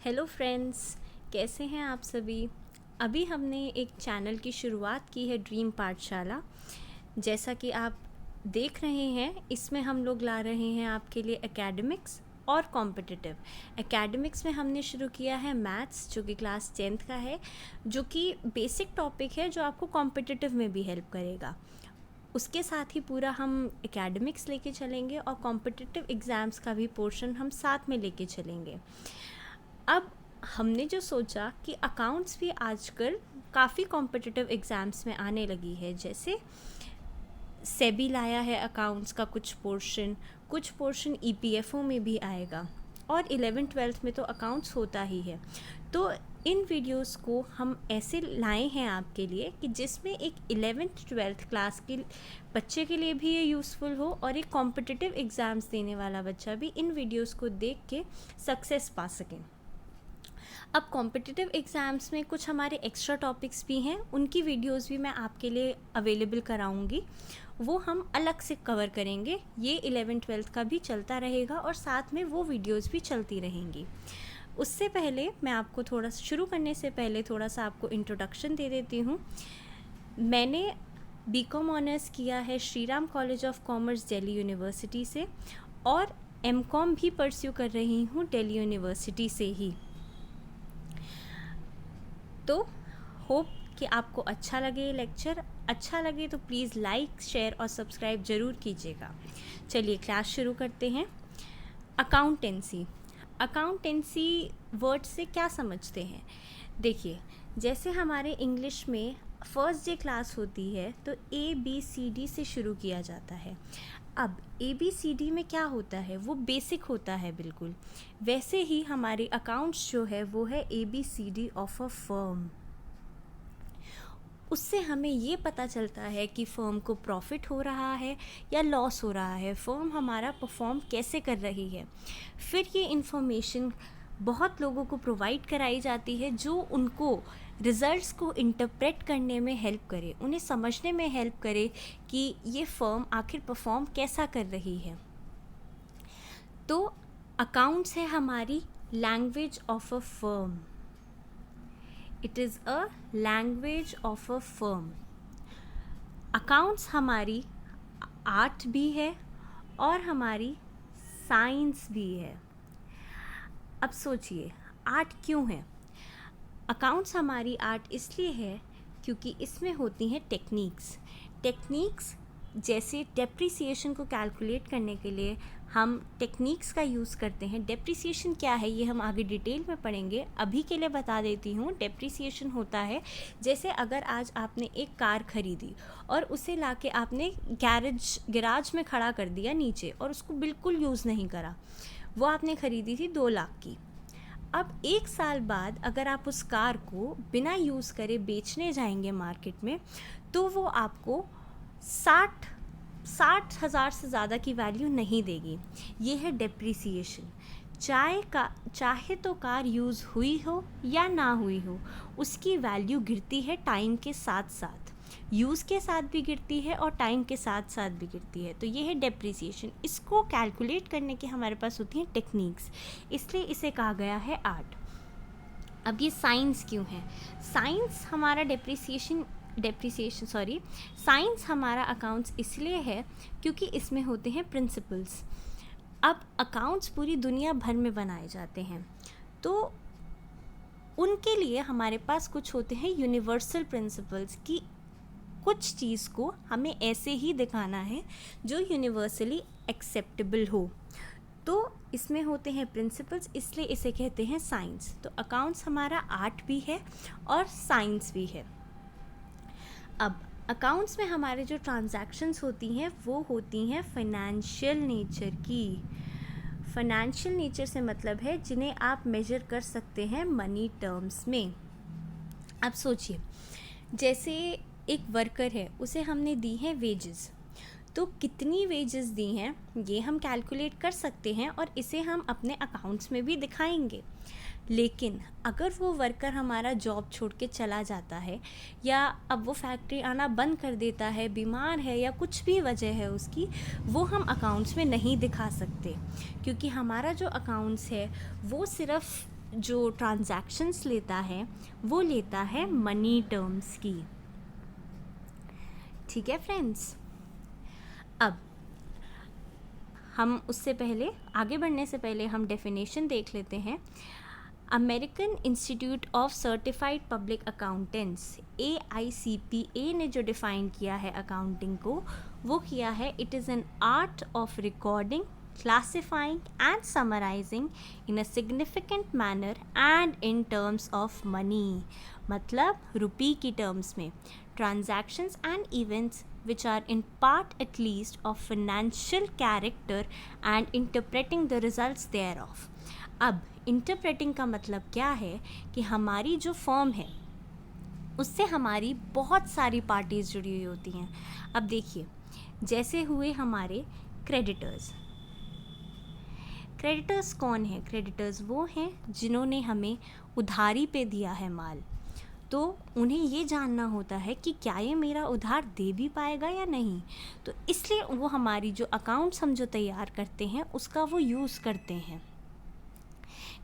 Hello friends, कैसे हैं आप सभी। अभी हमने एक चैनल की शुरुआत की है, ड्रीम पाठशाला। जैसा कि आप देख रहे हैं, इसमें हम लोग ला रहे हैं आपके लिए एकेडमिक्स और कॉम्पिटिटिव। एकेडमिक्स में हमने शुरू किया है मैथ्स, जो कि क्लास 10th का है, जो कि बेसिक टॉपिक है जो आपको कॉम्पिटिटिव में भी हेल्प करेगा। उसके साथ ही पूरा हम एकेडमिक्स लेके चलेंगे और कॉम्पिटिटिव एग्ज़ाम्स का भी पोर्शन हम साथ में लेके चलेंगे। अब हमने जो सोचा कि अकाउंट्स भी आजकल काफ़ी कॉम्पिटिटिव एग्ज़ाम्स में आने लगी है। जैसे सेबी लाया है अकाउंट्स का कुछ पोर्शन ईपीएफओ में भी आएगा, और 11th-12th में तो अकाउंट्स होता ही है। तो इन वीडियोस को हम ऐसे लाए हैं आपके लिए कि जिसमें एक 11th-12th क्लास के बच्चे के लिए भी ये यूज़फुल हो, और एक कॉम्पिटिटिव एग्ज़ाम्स देने वाला बच्चा भी इन वीडियोस को देख के सक्सेस पा सकें। अब कॉम्पिटिटिव एग्ज़ाम्स में कुछ हमारे एक्स्ट्रा टॉपिक्स भी हैं, उनकी वीडियोस भी मैं आपके लिए अवेलेबल कराऊंगी। वो हम अलग से कवर करेंगे। ये 11th-12th का भी चलता रहेगा और साथ में वो वीडियोस भी चलती रहेंगी। उससे पहले मैं आपको थोड़ा शुरू करने से पहले थोड़ा सा आपको इंट्रोडक्शन दे देती हूँ। मैंने बीकॉम ऑनर्स किया है Shri Ram college of commerce Delhi university से, और एमकॉम भी परस्यू कर रही हूँ दिल्ली यूनिवर्सिटी से ही। तो होप कि आपको अच्छा लगे ये लेक्चर। अच्छा लगे तो प्लीज़ लाइक, शेयर और सब्सक्राइब ज़रूर कीजिएगा। चलिए क्लास शुरू करते हैं। अकाउंटेंसी वर्ड से क्या समझते हैं? देखिए, जैसे हमारे इंग्लिश में फर्स्ट डे क्लास होती है तो ABCD से शुरू किया जाता है। अब ABCD में क्या होता है? वो बेसिक होता है बिल्कुल। वैसे ही हमारे अकाउंट्स जो है वो है ABCD ऑफ अ फर्म। उससे हमें ये पता चलता है कि फ़र्म को प्रॉफिट हो रहा है या लॉस हो रहा है, फ़र्म हमारा परफॉर्म कैसे कर रही है। फिर ये इन्फॉर्मेशन बहुत लोगों को प्रोवाइड कराई जाती है, जो उनको रिज़ल्ट्स को इंटरप्रेट करने में हेल्प करे, उन्हें समझने में हेल्प करे कि ये फ़र्म आखिर परफॉर्म कैसा कर रही है। तो अकाउंट्स है हमारी language of a firm. It is a language of a firm. Accounts हमारी आर्ट भी है और हमारी साइंस भी है। अब सोचिए, आर्ट क्यों है? अकाउंट्स हमारी आर्ट इसलिए है क्योंकि इसमें होती हैं टेक्निक्स। जैसे डेप्रिसिएशन को कैलकुलेट करने के लिए हम टेक्निक्स का यूज़ करते हैं। डेप्रिसिएशन क्या है ये हम आगे डिटेल में पढ़ेंगे। अभी के लिए बता देती हूँ, डेप्रिसिएशन होता है जैसे अगर आज आपने एक कार खरीदी और उसे लाके आपने गैराज में खड़ा कर दिया नीचे, और उसको बिल्कुल यूज़ नहीं करा। वो आपने ख़रीदी थी 2 लाख की। अब 1 साल बाद अगर आप उस कार को बिना यूज़ करे बेचने जाएंगे मार्केट में, तो वो आपको 60,000 से ज़्यादा की वैल्यू नहीं देगी। ये है डेप्रिसिएशन। चाहे तो कार यूज़ हुई हो या ना हुई हो, उसकी वैल्यू गिरती है टाइम के साथ साथ। यूज़ के साथ भी गिरती है और टाइम के साथ साथ भी गिरती है। तो ये है डेप्रिसिएशन। इसको कैलकुलेट करने के हमारे पास होती हैं टेक्निक्स, इसलिए इसे कहा गया है आर्ट। अब ये साइंस क्यों है? साइंस हमारा साइंस हमारा अकाउंट्स इसलिए है क्योंकि इसमें होते हैं प्रिंसिपल्स। अब अकाउंट्स पूरी दुनिया भर में बनाए जाते हैं, तो उनके लिए हमारे पास कुछ होते हैं यूनिवर्सल प्रिंसिपल्स की कुछ चीज़ को हमें ऐसे ही दिखाना है जो यूनिवर्सली एक्सेप्टेबल हो। तो इसमें होते हैं प्रिंसिपल्स, इसलिए इसे कहते हैं साइंस। तो अकाउंट्स हमारा आर्ट भी है और साइंस भी है। अब अकाउंट्स में हमारे जो ट्रांजैक्शंस होती हैं वो होती हैं फाइनेंशियल नेचर की। फाइनेंशियल नेचर से मतलब है जिन्हें आप मेजर कर सकते हैं मनी टर्म्स में। अब सोचिए, जैसे एक वर्कर है, उसे हमने दी है वेजेस, तो कितनी वेजेस दी हैं ये हम कैलकुलेट कर सकते हैं और इसे हम अपने अकाउंट्स में भी दिखाएंगे। लेकिन अगर वो वर्कर हमारा जॉब छोड़ के चला जाता है, या अब वो फैक्ट्री आना बंद कर देता है, बीमार है या कुछ भी वजह है उसकी, वो हम अकाउंट्स में नहीं दिखा सकते, क्योंकि हमारा जो अकाउंट्स है वो सिर्फ जो ट्रांजैक्शंस लेता है वो लेता है मनी टर्म्स की। ठीक है फ्रेंड्स, अब हम उससे पहले आगे बढ़ने से पहले हम डेफिनेशन देख लेते हैं। American institute of certified public accountants AICPA ने जो डिफ़ाइन किया है अकाउंटिंग को, वो किया है it is an art of recording, classifying and summarizing in a significant manner and in terms of money। मतलब रुपी की टर्म्स में transactions and events which are in part at least of financial character and interpreting the results thereof। अब interpreting का मतलब क्या है कि हमारी जो फर्म है उससे हमारी बहुत सारी पार्टीज़ जुड़ी हुई होती हैं। अब देखिए, जैसे हुए हमारे क्रेडिटर्स। क्रेडिटर्स कौन है? क्रेडिटर्स वो हैं जिन्होंने हमें उधारी पे दिया है माल, तो उन्हें ये जानना होता है कि क्या ये मेरा उधार दे भी पाएगा या नहीं। तो इसलिए वो हमारी जो अकाउंट्स हम जो तैयार करते हैं उसका वो यूज़ करते हैं।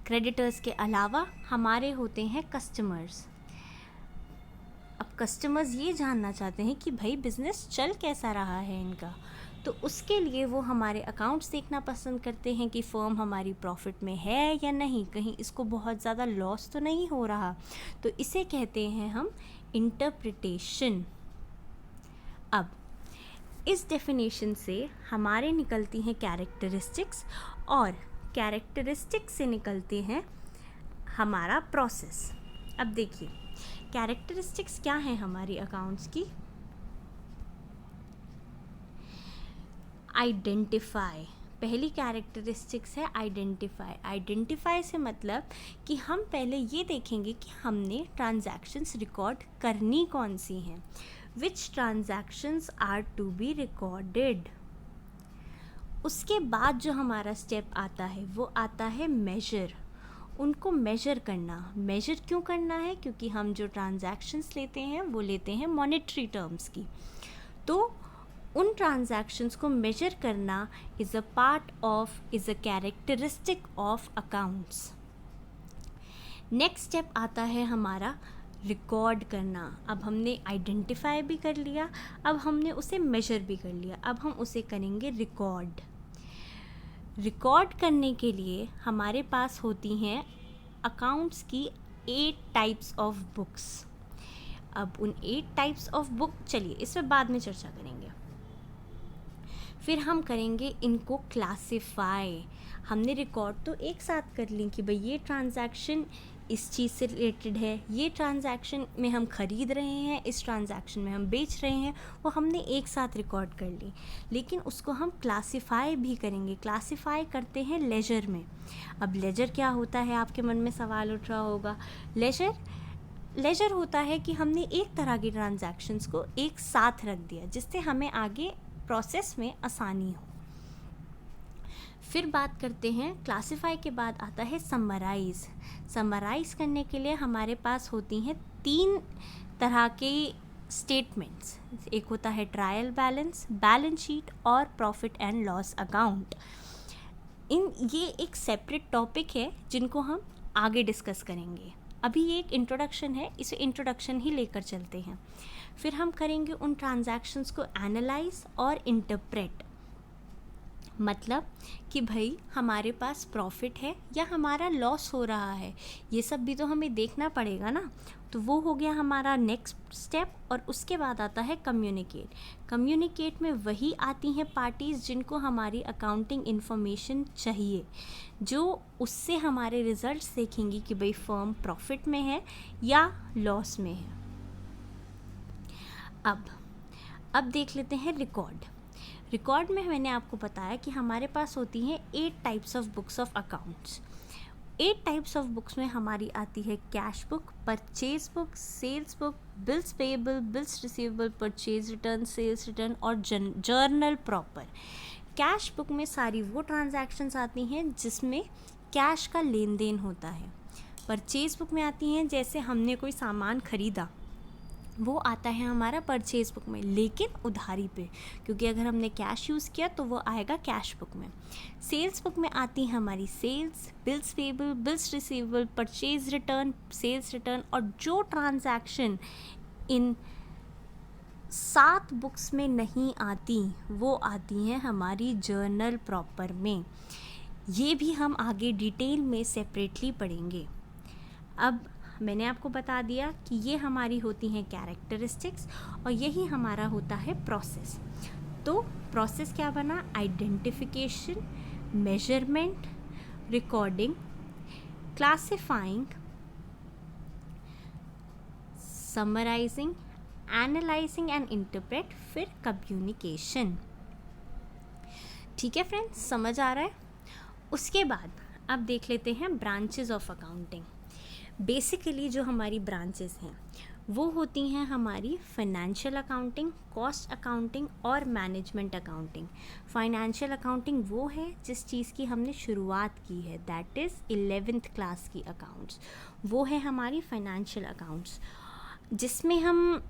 क्रेडिटर्स के अलावा हमारे होते हैं कस्टमर्स। अब कस्टमर्स ये जानना चाहते हैं कि भाई बिज़नेस चल कैसा रहा है इनका, तो उसके लिए वो हमारे अकाउंट्स देखना पसंद करते हैं कि फ़र्म हमारी प्रॉफिट में है या नहीं, कहीं इसको बहुत ज़्यादा लॉस तो नहीं हो रहा। तो इसे कहते हैं हम इंटरप्रिटेशन। अब इस डेफिनेशन से हमारे निकलती हैं कैरेक्टरिस्टिक्स, और कैरेक्टरिस्टिक्स से निकलते हैं हमारा प्रोसेस। अब देखिए, कैरेक्टरिस्टिक्स क्या हैं हमारी अकाउंट्स की? आइडेंटिफाई, पहली कैरेक्टरिस्टिक्स है आइडेंटिफाई। आइडेंटिफाई से मतलब कि हम पहले ये देखेंगे कि हमने ट्रांजैक्शंस रिकॉर्ड करनी कौन सी हैं, which transactions are to be recorded. उसके बाद जो हमारा स्टेप आता है वो आता है मेजर, उनको मेजर करना। मेजर क्यों करना है? क्योंकि हम जो ट्रांजैक्शंस लेते हैं वो लेते हैं मॉनेटरी टर्म्स की, तो उन ट्रांजैक्शंस को मेजर करना is a characteristic of accounts. Next step आता है हमारा रिकॉर्ड करना। अब हमने आइडेंटिफाई भी कर लिया, अब हमने उसे मेजर भी कर लिया, अब हम उसे करेंगे रिकॉर्ड। रिकॉर्ड करने के लिए हमारे पास होती हैं अकाउंट्स की 8 टाइप्स ऑफ बुक्स। अब उन 8 टाइप्स ऑफ बुक, चलिए इस पर बाद में चर्चा करेंगे। फिर हम करेंगे इनको क्लासिफाई। हमने रिकॉर्ड तो एक साथ कर ली कि भाई ये ट्रांजैक्शन इस चीज़ से रिलेटेड है, ये ट्रांजैक्शन में हम ख़रीद रहे हैं, इस ट्रांजैक्शन में हम बेच रहे हैं, वो हमने एक साथ रिकॉर्ड कर ली। लेकिन उसको हम क्लासिफाई भी करेंगे। क्लासिफाई करते हैं लेजर में। अब लेजर क्या होता है, आपके मन में सवाल उठ रहा होगा। लेजर होता है कि हमने एक तरह की ट्रांजैक्शंस को एक साथ रख दिया जिससे हमें आगे प्रोसेस में आसानी हो। फिर बात करते हैं, क्लासिफाई के बाद आता है समराइज़। समराइज़ करने के लिए हमारे पास होती हैं 3 तरह के स्टेटमेंट्स। एक होता है ट्रायल बैलेंस, बैलेंस शीट और प्रॉफिट एंड लॉस अकाउंट। ये एक सेपरेट टॉपिक है जिनको हम आगे डिस्कस करेंगे। अभी ये एक इंट्रोडक्शन है, इसे इंट्रोडक्शन ही लेकर चलते हैं। फिर हम करेंगे उन ट्रांजैक्शंस को एनालाइज और इंटरप्रेट। मतलब कि भाई हमारे पास प्रॉफिट है या हमारा लॉस हो रहा है, ये सब भी तो हमें देखना पड़ेगा ना। तो वो हो गया हमारा नेक्स्ट स्टेप। और उसके बाद आता है कम्युनिकेट। कम्युनिकेट में वही आती हैं पार्टीज़ जिनको हमारी अकाउंटिंग इन्फॉर्मेशन चाहिए, जो उससे हमारे रिजल्ट्स देखेंगी कि भाई फर्म प्रॉफिट में है या लॉस में है। अब देख लेते हैं रिकॉर्ड। रिकॉर्ड में मैंने आपको बताया कि हमारे पास होती हैं 8 types of books of accounts. 8 types of books में हमारी आती है cash book, purchase book, sales book, bills payable, bills receivable, purchase return, sales return और जर्नल प्रॉपर। कैश बुक में सारी वो ट्रांजैक्शंस आती हैं जिसमें कैश का लेन देन होता है। परचेज बुक में आती हैं जैसे हमने कोई सामान ख़रीदा, वो आता है हमारा परचेज बुक में, लेकिन उधारी पे, क्योंकि अगर हमने कैश यूज़ किया तो वो आएगा कैश बुक में। सेल्स बुक में आती है हमारी sales, bills payable, bills receivable, purchase return, sales return, और जो ट्रांजैक्शन इन 7 बुक्स में नहीं आती वो आती हैं हमारी जर्नल प्रॉपर में। ये भी हम आगे डिटेल में सेपरेटली पढ़ेंगे। अब मैंने आपको बता दिया कि ये हमारी होती हैं कैरेक्टरिस्टिक्स और यही हमारा होता है प्रोसेस। तो प्रोसेस क्या बना? Identification, measurement, recording, classifying, summarising, analysing and interpret, फिर कम्युनिकेशन। ठीक है फ्रेंड्स, समझ आ रहा है? उसके बाद अब देख लेते हैं ब्रांचेस ऑफ अकाउंटिंग। बेसिकली जो हमारी ब्रांचेस हैं वो होती हैं हमारी फाइनेंशियल अकाउंटिंग, कॉस्ट अकाउंटिंग और मैनेजमेंट अकाउंटिंग। फाइनेंशियल अकाउंटिंग वो है जिस चीज़ की हमने शुरुआत की है, दैट इज़ 11th क्लास की अकाउंट्स, वो है हमारी फाइनेंशियल अकाउंट्स, जिसमें हम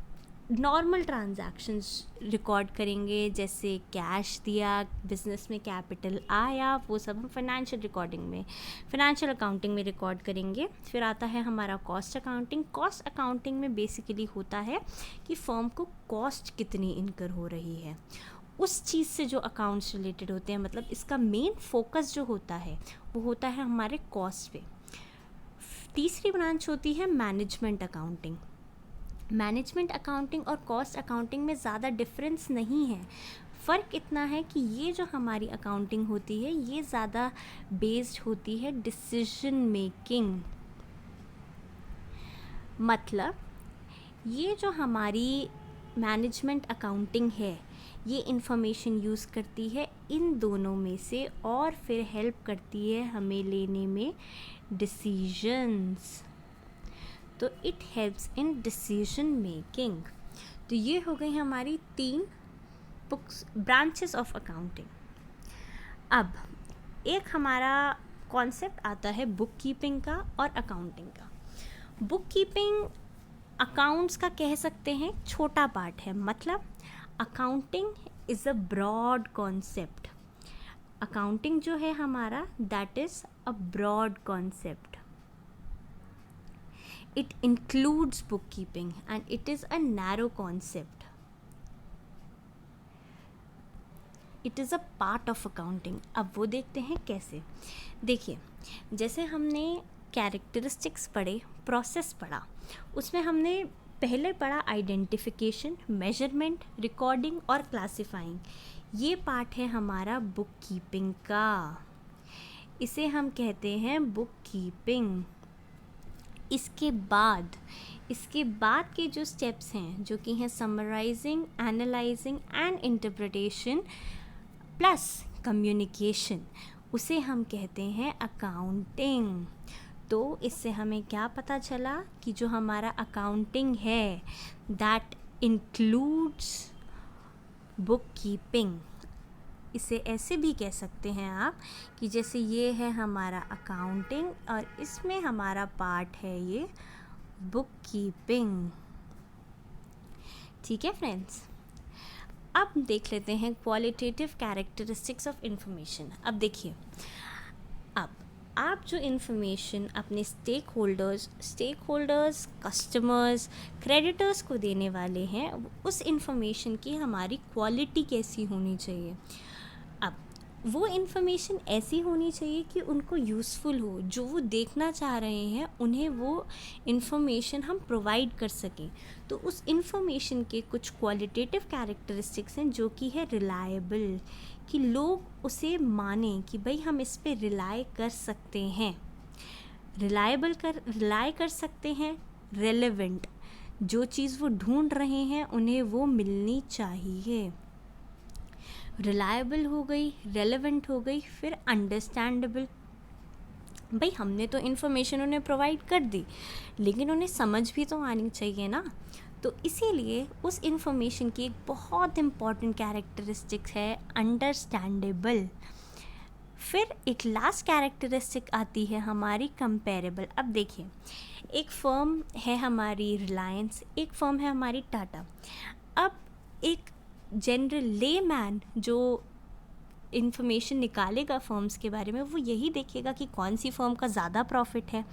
नॉर्मल ट्रांजैक्शंस रिकॉर्ड करेंगे, जैसे कैश दिया, बिजनेस में कैपिटल आया, वो सब हम फाइनेंशियल रिकॉर्डिंग में, फाइनेंशियल अकाउंटिंग में रिकॉर्ड करेंगे। फिर आता है हमारा कॉस्ट अकाउंटिंग। कॉस्ट अकाउंटिंग में बेसिकली होता है कि फर्म को कॉस्ट कितनी इनकर हो रही है, उस चीज़ से जो अकाउंट्स रिलेटेड होते हैं, मतलब इसका मेन फोकस जो होता है वो होता है हमारे कॉस्ट पे। तीसरी ब्रांच होती है मैनेजमेंट अकाउंटिंग। मैनेजमेंट अकाउंटिंग और कॉस्ट अकाउंटिंग में ज़्यादा डिफरेंस नहीं है। फ़र्क इतना है कि ये जो हमारी अकाउंटिंग होती है ये ज़्यादा बेस्ड होती है डिसीजन मेकिंग। मतलब ये जो हमारी मैनेजमेंट अकाउंटिंग है ये इंफॉर्मेशन यूज़ करती है इन दोनों में से और फिर हेल्प करती है हमें लेने में डिसीजंस। तो it helps in decision making. तो ये हो गई हमारी 3 बुक्स, ब्रांचेस ऑफ अकाउंटिंग। अब एक हमारा कॉन्सेप्ट आता है बुक कीपिंग का और अकाउंटिंग का। बुक कीपिंग अकाउंट्स का कह सकते हैं छोटा पार्ट है, मतलब accounting is a broad concept. Accounting जो है हमारा that is a broad concept. It includes bookkeeping and it is a narrow concept. It is a part of accounting. अब वो देखते हैं कैसे। देखिए, जैसे हमने कैरेक्टरिस्टिक्स पढ़े, प्रोसेस पढ़ा, उसमें हमने पहले पढ़ा आइडेंटिफिकेशन, मेजरमेंट, रिकॉर्डिंग और क्लासिफाइंग। ये पार्ट है हमारा बुक कीपिंग का, इसे हम कहते हैं बुक कीपिंग। इसके बाद के जो स्टेप्स हैं जो कि हैं summarising, analysing and interpretation plus communication, उसे हम कहते हैं अकाउंटिंग। तो इससे हमें क्या पता चला कि जो हमारा अकाउंटिंग है दैट इंक्लूड्स बुक कीपिंग। इसे ऐसे भी कह सकते हैं आप कि जैसे ये है हमारा अकाउंटिंग और इसमें हमारा पार्ट है ये बुक कीपिंग। ठीक है फ्रेंड्स, अब देख लेते हैं क्वालिटेटिव कैरेक्टरिस्टिक्स ऑफ इंफॉर्मेशन। अब देखिए, अब आप जो इन्फॉर्मेशन अपने स्टेक होल्डर्स, कस्टमर्स, क्रेडिटर्स को देने वाले हैं, उस इन्फॉर्मेशन की हमारी क्वालिटी कैसी होनी चाहिए। अब वो इन्फॉर्मेशन ऐसी होनी चाहिए कि उनको यूज़फुल हो, जो वो देखना चाह रहे हैं उन्हें वो इन्फॉर्मेशन हम प्रोवाइड कर सकें। तो उस इन्फॉर्मेशन के कुछ क्वालिटेटिव कैरेक्टरिस्टिक्स हैं जो कि है रिलायबल, कि लोग उसे माने कि भाई हम इस पे रिलाई कर सकते हैं, रिलाई कर सकते हैं। रेलेवेंट, जो चीज़ वो ढूंढ रहे हैं उन्हें वो मिलनी चाहिए। रिलायबल हो गई, रेलेवेंट हो गई, फिर अंडरस्टैंडेबल। भाई हमने तो इन्फॉर्मेशन उन्हें प्रोवाइड कर दी, लेकिन उन्हें समझ भी तो आनी चाहिए ना। तो इसीलिए उस इन्फॉर्मेशन की एक बहुत इम्पॉर्टेंट कैरेक्टरिस्टिक है अंडरस्टैंडेबल। फिर एक लास्ट कैरेक्टरिस्टिक आती है हमारी कंपेरेबल। अब देखिए, एक फर्म है हमारी रिलायंस, एक फर्म है हमारी टाटा। अब एक जनरल लेमैन जो इन्फॉर्मेशन निकालेगा फर्म्स के बारे में, वो यही देखेगा कि कौन सी फर्म का ज़्यादा प्रॉफिट है।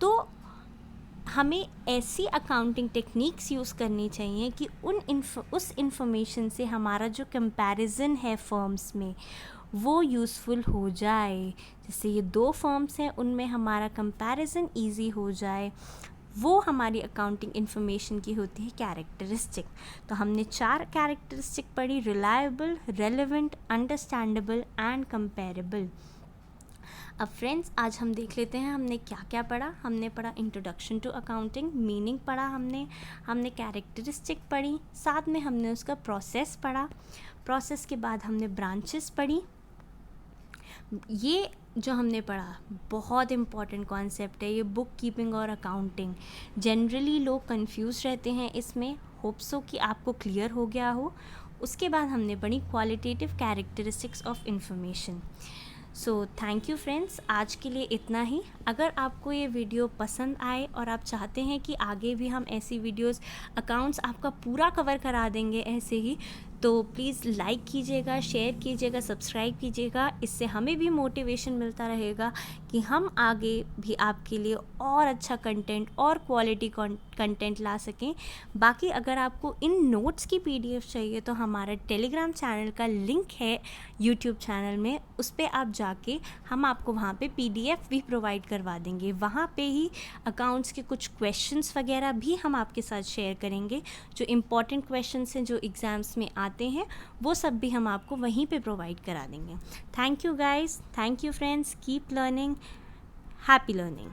तो हमें ऐसी अकाउंटिंग टेक्निक्स यूज़ करनी चाहिए कि उस इंफॉर्मेशन से हमारा जो कंपैरिजन है फर्म्स में वो यूज़फुल हो जाए। जैसे ये 2 फर्म्स हैं, उनमें हमारा कंपैरिजन इजी हो जाए, वो हमारी अकाउंटिंग इन्फॉर्मेशन की होती है कैरेक्टरिस्टिक। तो हमने 4 कैरेक्टरिस्टिक पढ़ी: reliable, relevant, understandable and comparable. अब फ्रेंड्स, आज हम देख लेते हैं हमने क्या क्या पढ़ा। हमने पढ़ा इंट्रोडक्शन टू अकाउंटिंग, मीनिंग पढ़ा हमने कैरेक्टरिस्टिक पढ़ी, साथ में हमने उसका प्रोसेस पढ़ा। प्रोसेस के बाद हमने ब्रांचेस पढ़ी। ये जो हमने पढ़ा बहुत इम्पॉर्टेंट कॉन्सेप्ट है, ये बुक कीपिंग और अकाउंटिंग। जनरली लोग कंफ्यूज रहते हैं इसमें। होप सो कि आपको क्लियर हो गया हो। उसके बाद हमने पढ़ी qualitative characteristics of information. So thank you friends, आज के लिए इतना ही। अगर आपको ये वीडियो पसंद आए और आप चाहते हैं कि आगे भी हम ऐसी वीडियोस, अकाउंट्स आपका पूरा कवर करा देंगे ऐसे ही, तो प्लीज़ लाइक कीजिएगा, शेयर कीजिएगा, सब्सक्राइब कीजिएगा। इससे हमें भी मोटिवेशन मिलता रहेगा कि हम आगे भी आपके लिए और अच्छा कंटेंट और क्वालिटी कंटेंट ला सकें। बाकी अगर आपको इन नोट्स की PDF चाहिए तो हमारा टेलीग्राम चैनल का लिंक है यूट्यूब चैनल में, उस पर आप जाके हम आपको वहाँ पे PDF भी प्रोवाइड करवा देंगे। वहाँ पे ही अकाउंट्स के कुछ क्वेश्चंस वगैरह भी हम आपके साथ शेयर करेंगे। जो इम्पॉर्टेंट क्वेश्चंस हैं जो एग्ज़ाम्स में आते हैं, वो सब भी हम आपको वहीं पे प्रोवाइड करा देंगे। Thank you guys, thank you friends, keep learning, happy learning.